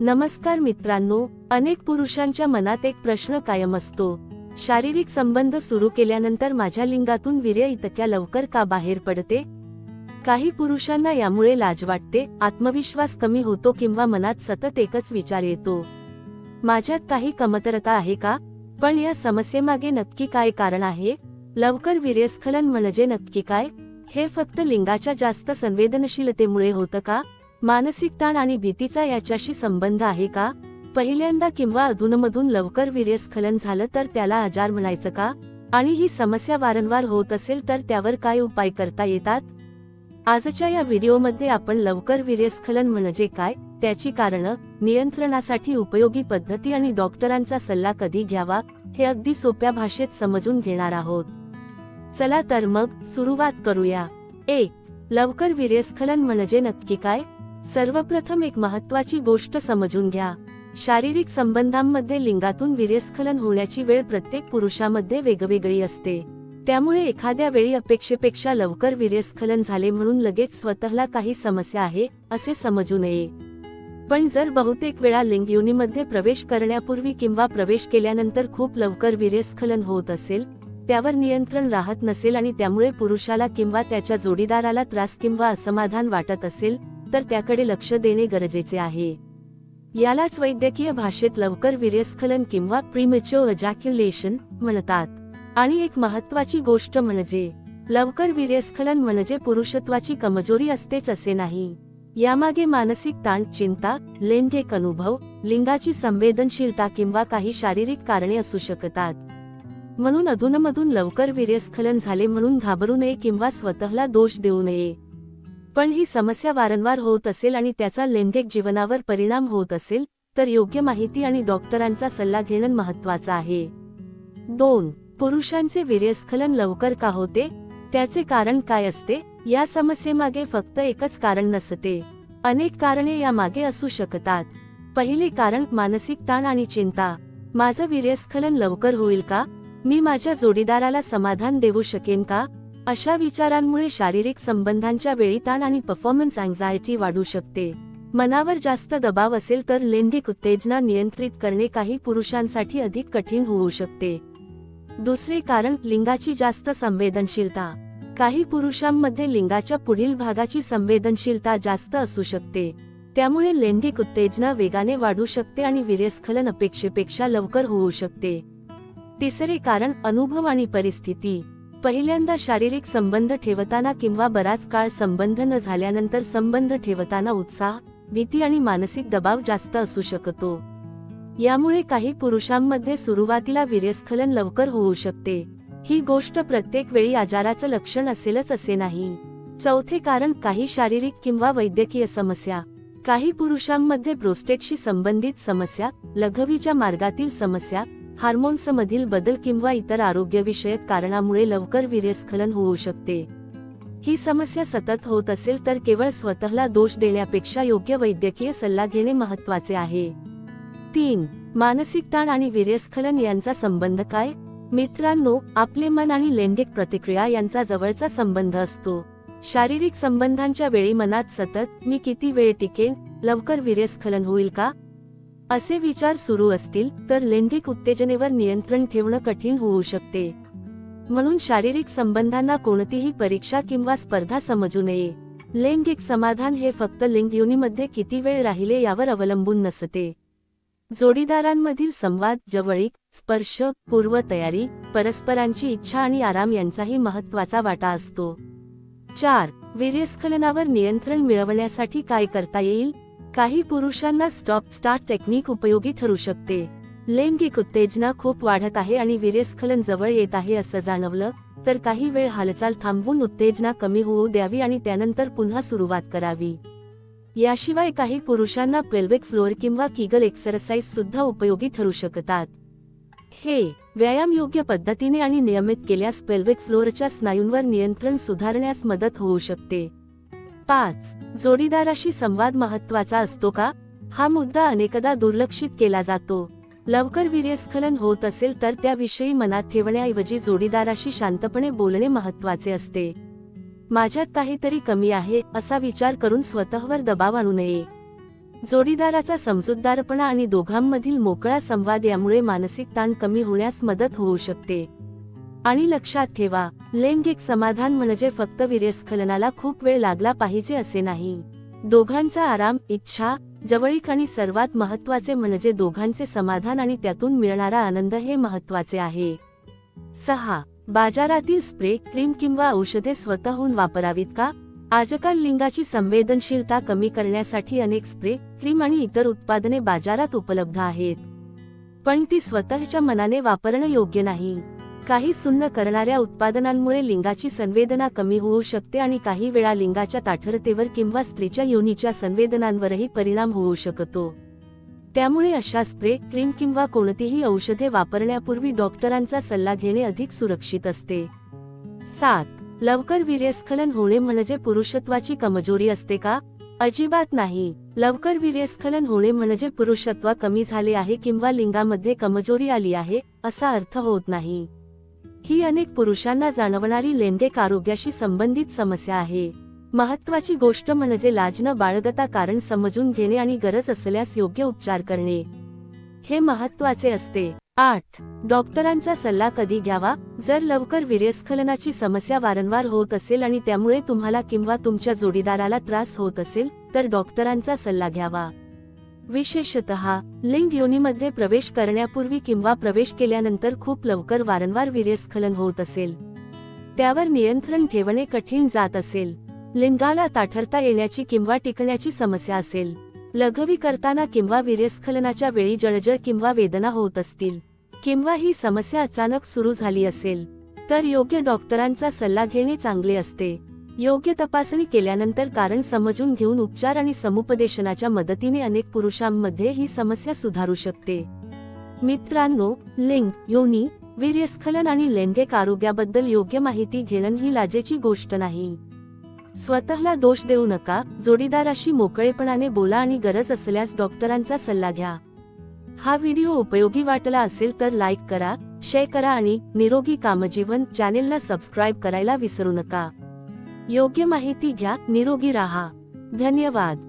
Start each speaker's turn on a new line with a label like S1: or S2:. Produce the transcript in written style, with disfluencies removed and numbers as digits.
S1: नमस्कार मित्रांनो, अनेक पुरुषांच्या मनात एक प्रश्न कायम असतो. शारीरिक संबंध सुरू केल्यानंतर माझ्या लिंगातून वीर्य इतक्या लवकर का बाहेर पडते? काही पुरुषांना यामुळे लाज वाटते, आत्मविश्वास कमी होतो किंवा मनात सतत एकच विचार येतो, माझ्यात काही कमतरता आहे का? पण या समस्येमागे नक्की काय कारण आहे? लवकर वीर्यस्खलन म्हणजे नक्की काय? हे फक्त लिंगाच्या जास्त संवेदनशीलतेमुळे होतं का? मानसिक ताण आणि भीतीचा याच्याशी संबंध आहे का? पहिल्यांदा किंवा अधूनमधून लवकर वीर्यस्खलन झालं तर त्याला आजार म्हणायचं का? आणि ही समस्या वारंवार होत असेल तर त्यावर काय उपाय करता येतात? आजच्या या व्हिडिओमध्ये आपण लवकर वीर्यस्खलन म्हणजे काय, त्याची कारणं, नियंत्रणासाठी उपयोगी पद्धती आणि डॉक्टरांचा सल्ला कधी घ्यावा हे अगदी सोप्या भाषेत समजून घेणार आहोत. चला तर मग सुरुवात करूया. 1. लवकर वीर्यस्खलन म्हणजे नक्की काय? सर्वप्रथम एक महत्त्वाची गोष्ट समजून घ्या. शारीरिक संबंधांमध्ये लिंगातून वीर्यस्खलन होण्याची वेळ प्रत्येक पुरुषामध्ये वेगवेगळी असते. त्यामुळे एखाद्या वेळी अपेक्षेपेक्षा लवकर वीर्यस्खलन झाले म्हणून लगेच स्वतःला काही समस्या आहे असे समजू नये. पण जर बहुतेक वेळा लिंग योनीमध्ये प्रवेश करण्यापूर्वी किंवा प्रवेश केल्यानंतर खूप लवकर वीर्यस्खलन होत असेल, त्यावर नियंत्रण राहत नसेल आणि त्यामुळे पुरुषाला किंवा त्याच्या जोडीदाराला त्रास किंवा असमाधान वाटत असेल, तर त्याकडे लक्ष देणे गरजेचे आहे. यालाच वैद्यकीय भाषेत लवकर वीर्यस्खलन किंवा प्रीमॅच्युअर एजॅक्युलेशन म्हणतात. आणि एक महत्त्वाची गोष्ट म्हणजे, लवकर वीर्यस्खलन म्हणजे पुरुषत्वाची कमजोरी असतेच असे नाही. यामागे मानसिक ताण, चिंता, लैंगिक अनुभव, लिंगाची संवेदनशीलता किंवा काही शारीरिक कारणे असू शकतात. म्हणून अधूनमधून लवकर वीर्यस्खलन झाले म्हणून घाबरू नये किंवा स्वतःला दोष देऊ नये. पण ही समस्या वारंवार होत असेल आणि त्याचा लैंगिक जीवनावर परिणाम होत असेल, तर योग्य माहिती आणि डॉक्टरांचा सल्ला घेणं महत्त्वाचं आहे. 2. पुरुषांचे वीर्यस्खलन लवकर का होते? त्याचे कारण काय असते? या समस्येमागे फक्त एकच कारण नसते, अनेक कारणे यामागे असू शकतात. पहिले कारण मानसिक ताण आणि चिंता. माझं वीर्यस्खलन लवकर होईल का? मी माझ्या जोडीदाराला समाधान देऊ शकेन का? अशा विचारांमुळे शारीरिक संबंधांच्या वेळी ताण आणि परफॉर्मन्स अँक्झायटी वाढू शकते. मनावर जास्त दबाव असेल तर लैंगिक उत्तेजना नियंत्रित करणे काही पुरुषांसाठी अधिक कठीण होऊ शकते. दुसरे कारण लिंगाची जास्त संवेदनशीलता. काही पुरुषांमध्ये लिंगाच्या पुढील भागाची संवेदनशीलता जास्त असू शकते. त्यामुळे लैंगिक उत्तेजना वेगाने वाढू शकते आणि वीर्यस्खलन अपेक्षेपेक्षा लवकर होऊ शकते. तिसरे कारण अनुभव आणि परिस्थिती. पहिल्यांदा शारीरिक संबंध ठेवताना किंवा बराच काळ संबंध न झाल्यानंतर संबंध ठेवताना उत्साह, भीती आणि मानसिक दबाव जास्त असू शकतो. यामुळे काही पुरुषांमध्ये सुरुवातीला वीर्यस्खलन लवकर होऊ शकते. ही गोष्ट प्रत्येक वेळी आजाराचं लक्षण असेलच असे नाही. चौथे कारण काही शारीरिक किंवा वैद्यकीय समस्या. काही पुरुषांमध्ये प्रोस्टेटशी संबंधित समस्या, लघवीच्या मार्गातील समस्या, हार्मोन्समधील बदल किंवा इतर आरोग्यविषयक कारणामुळे लवकर वीर्यस्खलन होऊ शकते. ही समस्या सतत होत असेल तर केवळ स्वतःला दोष देण्यापेक्षा योग्य वैद्यकीय सल्ला घेणे महत्त्वाचे आहे. 3. मानसिक ताण आणि वीर्यस्खलन यांचा संबंध काय? मित्रांनो, आपले मन आणि लैंगिक प्रतिक्रिया यांचा जवळचा संबंध असतो. शारीरिक संबंधांच्या वेळी मनात सतत मी किती वेळ टिकेन, लवकर वीर्यस्खलन होईल का, असे विचार सुरू असतील तर लैंगिक उत्तेजनेवर नियंत्रण ठेवणं कठीण होऊ शकते. म्हणून शारीरिक संबंधांना कोणतीही परीक्षा किंवा स्पर्धा समजू नये. लैंगिक समाधान हे फक्त लिंग योनीमध्ये किती वेळ राहिले यावर अवलंबून नसते. जोडीदारांमधील संवाद, जवळीक, स्पर्श, पूर्वतयारी, परस्परांची इच्छा आणि आराम यांचाही महत्त्वाचा वाटा असतो. 4. वीर्यस्खलनावर नियंत्रण मिळवण्यासाठी काय करता येईल? काही पुरुषांना स्टॉप स्टार्ट टेक्निक उपयोगी ठरू शकते. लैंगिक उत्तेजना खूप वाढत आहे आणि वीर्यस्खलन जवळ येत आहे असं जाणवलं तर काही वेळ हालचाल थांबवून उत्तेजना कमी होऊ द्यावी आणि त्यानंतर पुन्हा सुरुवात करावी. याशिवाय काही पुरुषांना पेल्विक फ्लोर किंवा कीगल एक्सरसाइज सुद्धा उपयोगी ठरू शकतात. हे व्यायाम योग्य पद्धतीने आणि नियमित केल्यास पेल्विक फ्लोरच्या स्नायूंवर नियंत्रण सुधारण्यास मदत होऊ शकते. 5. जोडीदाराशी संवाद महत्त्वाचा असतो का? हा मुद्दा अनेकदा दुर्लक्षित केला जातो. लवकर वीर्यस्खलन होत असेल तर त्याविषयी मनात ठेवण्याऐवजी जोडीदाराशी शांतपणे बोलणे महत्त्वाचे असते. माझ्यात काहीतरी कमी आहे असा विचार करून स्वतःवर दबाव आणू नये. जोडीदाराचा समजूतदारपणा आणि दोघांमधील मोकळा संवाद यामुळे मानसिक ताण कमी होण्यास मदत होऊ शकते. आणि लक्षात ठेवा, लैंगिक समाधान म्हणजे फक्त वीर्यस्खलनाला खूप वेळ लागला पाहिजे असे नाही. दोघांचा आराम, इच्छा, जवळीक आणि सर्वात महत्त्वाचे म्हणजे दोघांचे समाधान आणि त्यातून मिळणारा आनंद हे महत्त्वाचे आहे. 6. बाजारातील स्प्रे, क्रीम किंवा औषधे स्वतःहून वापरावीत का? आजकाल लिंगाची संवेदनशीलता कमी करण्यासाठी अनेक स्प्रे, क्रीम आणि इतर उत्पादने बाजारात उपलब्ध आहेत. पण ती स्वतःच्या मनाने वापरणं योग्य नाही. काही सुन्न करणाऱ्या उत्पादनांमुळे लिंगाची संवेदना कमी होऊ शकते आणि काही वेळा लिंगाच्या ताठरतेवर किंवा स्त्रीच्या योनीच्या संवेदनांवरही परिणाम होऊ शकतो. त्यामुळे अशा स्प्रे, क्रीम किंवा कोणतीही औषधे वापरण्यापूर्वी डॉक्टरांचा सल्ला घेणे अधिक सुरक्षित असते. 7. लवकर वीर्यस्खलन होणे म्हणजे पुरुषत्वाची कमजोरी असते का? अजिबात नाही. लवकर वीर्यस्खलन होणे म्हणजे पुरुषत्व कमी झाले आहे किंवा लिंगामध्ये कमजोरी आली आहे असा अर्थ होत नाही. ही अनेक पुरुषांना जाणवणारी लैंगिक आरोग्याशी संबंधित समस्या आहे. महत्त्वाची गोष्ट म्हणजे लाज न बाळगता कारण समजून घेणे आणि गरज असल्यास योग्य उपचार करणे हे महत्त्वाचे असते. 8. डॉक्टरांचा सल्ला कधी घ्यावा? जर लवकर वीर्यस्खलनाची समस्या वारंवार होत असेल आणि त्यामुळे तुम्हाला किंवा तुमच्या जोडीदाराला त्रास होत असेल तर डॉक्टरांचा सल्ला घ्यावा. विशेषतः लिंग योनीमध्ये प्रवेश करण्यापूर्वी किंवा प्रवेश केल्यानंतर खूप लवकर वारंवार वीर्यस्खलन होत असेल, त्यावर नियंत्रण ठेवणे कठीण जात असेल, लिंगाला ताठरता येण्याची किंवा टिकण्याची समस्या असेल, लघवी करताना किंवा वीर्यस्खलनाच्या वेळी जळजळ किंवा वेदना होत असतील, किंवा ही समस्या अचानक सुरू झाली असेल, तर योग्य डॉक्टरांचा सल्ला घेणे चांगले असते. योग्य तपासणी केल्यानंतर कारण समजून घेऊन उपचार आणि समुपदेशनाच्या मदतीने अनेक पुरुषांमध्ये ही समस्या सुधारू शकते. मित्रांनो, लिंग, योनी, वीर्यस्खलन आणि लैंगिक आरोग्याबद्दल योग्य माहिती घेणं ही लाजेची गोष्ट नाही. स्वतःला दोष देऊ नका, जोडीदाराशी मोकळेपणाने बोला आणि गरज असल्यास डॉक्टरांचा सल्ला घ्या. हा व्हिडिओ उपयोगी वाटला असेल तर लाईक करा, शेअर करा आणि निरोगी कामजीवन चॅनेलला सबस्क्राईब करायला विसरू नका. योग्य माहिती घ्या, निरोगी राहा. धन्यवाद.